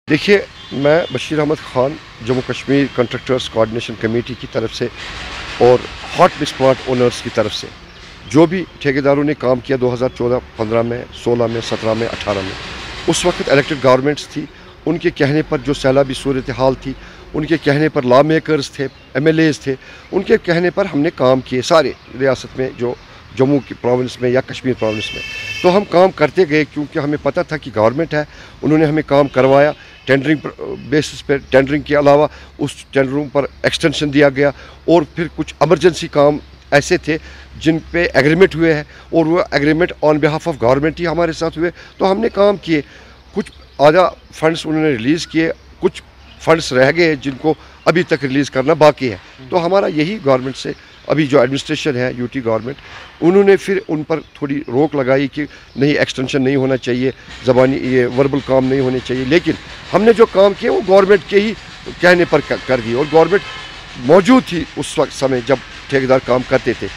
देखिए, मैं Bashir Ahmad Khan Jammu Kashmir contractors coordination committee की तरफ से और हॉट स्पॉट ओनर्स की तरफ से जो भी ठेकेदारों ने काम किया 2014-15 में, 16 में, 17 में, 18 में, उस वक्त इलेक्टेड गवर्नमेंट्स थी। उनके कहने पर जो सैलाबी सूरत हाल थी, उनके कहने पर लॉ मेकर्स थे, MLAs थे, उनके कहने पर हमने काम किए सारे रियासत में, जो जम्मू की प्रोविंस में या कश्मीर प्रोविंस में। तो हम काम करते गए क्योंकि हमें पता था कि गवर्नमेंट है, उन्होंने हमें काम करवाया। टेंडरिंग बेसिस पे, टेंडरिंग के अलावा उस टेंडरों पर एक्सटेंशन दिया गया और फिर कुछ एमरजेंसी काम ऐसे थे जिन पे एग्रीमेंट हुए हैं और वो agreement on behalf of government ही हमारे साथ हुए, तो हमने काम किए। कुछ आधा फंड्स उन्होंने रिलीज़ किए, कुछ फंड्स रह गए जिनको अभी तक रिलीज़ करना बाकी है। तो हमारा यही गवर्नमेंट से अभी जो एडमिनिस्ट्रेशन है यूटी गवर्नमेंट, उन्होंने फिर उन पर थोड़ी रोक लगाई कि नहीं, एक्सटेंशन नहीं होना चाहिए, ज़बानी ये वर्बल काम नहीं होने चाहिए। लेकिन हमने जो काम किए वो गवर्नमेंट के ही कहने पर कर दिए और गवर्नमेंट मौजूद थी उस वक्त समय जब ठेकेदार काम करते थे।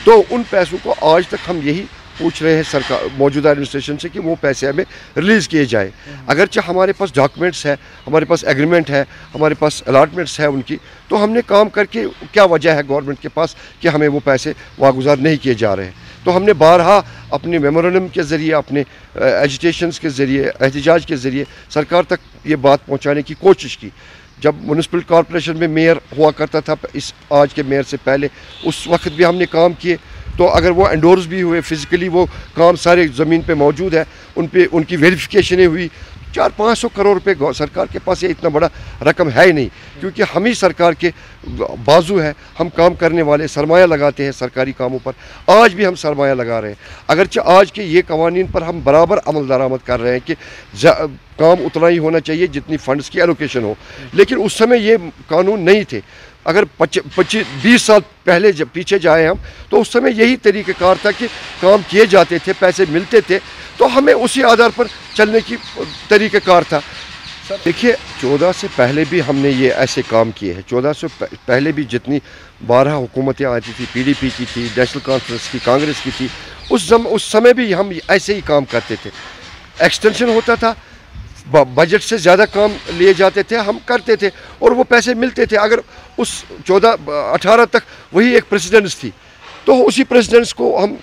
तो उन पैसों को आज तक हम यही पूछ रहे हैं सरकार, मौजूदा एडमिनिस्ट्रेशन से कि वो पैसे हमें रिलीज़ किए जाए। अगरचे हमारे पास डॉक्यूमेंट्स है, हमारे पास एग्रीमेंट है, हमारे पास अलॉटमेंट्स है उनकी, तो हमने काम करके क्या वजह है गवर्नमेंट के पास कि हमें वो पैसे वागुजार नहीं किए जा रहे हैं। तो हमने बारहा अपने मेमोरेंडम के ज़रिए, अपने एजिटेशंस के ज़रिए, एहतजाज के ज़रिए सरकार तक ये बात पहुँचाने की कोशिश की। जब म्यूनसिपल कॉरपोरेशन में मेयर हुआ करता था, इस आज के मेयर से पहले, उस वक्त भी हमने काम किए। तो अगर वो एंडोर्स भी हुए, फिज़िकली वो काम सारे ज़मीन पे मौजूद है, उन पे उनकी वेरिफिकेशनें हुई। 400-500 करोड़ रुपए सरकार के पास ये इतना बड़ा रकम है ही नहीं, क्योंकि हम ही सरकार के बाजू है, हम काम करने वाले सरमाया लगाते हैं सरकारी कामों पर। आज भी हम सरमाया लगा रहे हैं, अगरचे आज के ये कवानीन पर हम बराबर अमल दरामद कर रहे हैं कि काम उतना ही होना चाहिए जितनी फंड्स की एलोकेशन हो। लेकिन उस समय ये कानून नहीं थे। अगर 25-20 साल पहले जब पीछे जाए हम, तो उस समय यही तरीक़ेकार था कि काम किए जाते थे, पैसे मिलते थे, तो हमें उसी आधार पर चलने की तरीक़ेकार था। देखिए, 14 से पहले भी हमने ये ऐसे काम किए हैं। 14 से पहले भी जितनी 12 हुकूमतें आती थी, PDP की थी, नेशनल कॉन्फ्रेंस की, कांग्रेस की थी, उस समय भी हम ऐसे ही काम करते थे। एक्सटेंशन होता था, बजट से ज़्यादा काम लिए जाते थे, हम करते थे और वो पैसे मिलते थे। अगर उस 14-18 तक वही एक प्रेसिडेंस थी, तो उसी प्रेसिडेंस को हम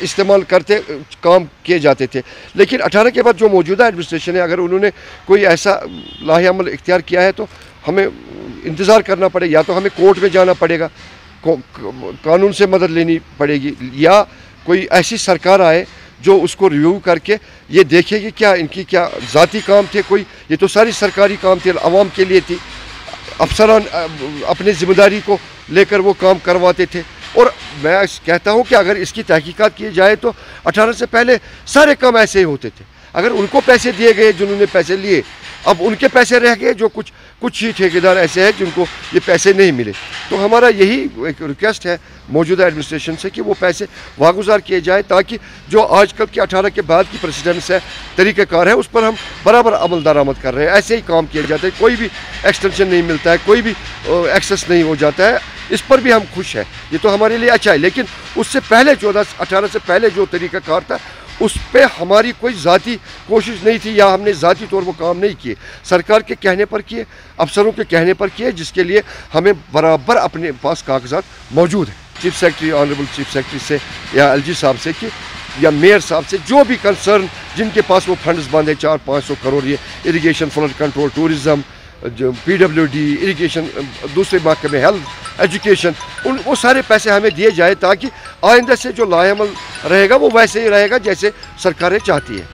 इस्तेमाल करते, काम किए जाते थे। लेकिन 18 के बाद जो मौजूदा एडमिनिस्ट्रेशन है, अगर उन्होंने कोई ऐसा लाहेअमल इख्तियार किया है तो हमें इंतज़ार करना पड़ेगा, या तो हमें कोर्ट में जाना पड़ेगा, कानून से मदद लेनी पड़ेगी, या कोई ऐसी सरकार आए जो उसको रिव्यू करके ये देखे कि क्या इनकी क्या ज़ाती काम थे, कोई ये तो सारी सरकारी काम थे, आवाम के लिए थी। अफसरान अपनी ज़िम्मेदारी को लेकर वो काम करवाते थे। और मैं कहता हूँ कि अगर इसकी तहकीकात की जाए तो 18 से पहले सारे काम ऐसे ही होते थे। अगर उनको पैसे दिए गए जिन्होंने पैसे लिए, अब उनके पैसे रह गए, जो कुछ ही ठेकेदार ऐसे हैं जिनको ये पैसे नहीं मिले। तो हमारा यही एक रिक्वेस्ट है मौजूदा एडमिनिस्ट्रेशन से कि वो पैसे वागुजार किए जाए, ताकि जो आजकल की 18 के बाद की प्रेसिडेंस है, तरीक़ेकार है, उस पर हम बराबर अमल दरामद कर रहे हैं। ऐसे ही काम किए जाते हैं, कोई भी एक्सटेंशन नहीं मिलता है, कोई भी एक्सेस नहीं हो जाता है। इस पर भी हम खुश हैं, ये तो हमारे लिए अच्छा है। लेकिन उससे पहले 14-18 से पहले जो तरीक़ाकार था, उस पर हमारी कोई ज़ाती कोशिश नहीं थी, या हमने ज़ाती तौर पर काम नहीं किए। सरकार के कहने पर किए, अफसरों के कहने पर किए, जिसके लिए हमें बराबर अपने पास कागजात मौजूद हैं। Chief secretary, honourable chief secretary से या LG साहब से कि या मेयर साहब से, जो भी कंसर्न जिनके पास वो फंड्स बंद है 400-500 करोड़, ये इरिगेशन, फ्लड कंट्रोल, टूरिज़म, जो PWD, इरिगेशन, दूसरे महकमे, हेल्थ, एजुकेशन, वो सारे पैसे हमें दिए जाए, ताकि आइंदा से जो लाहेअमल रहेगा वो वैसे ही रहेगा जैसे सरकारें चाहती है।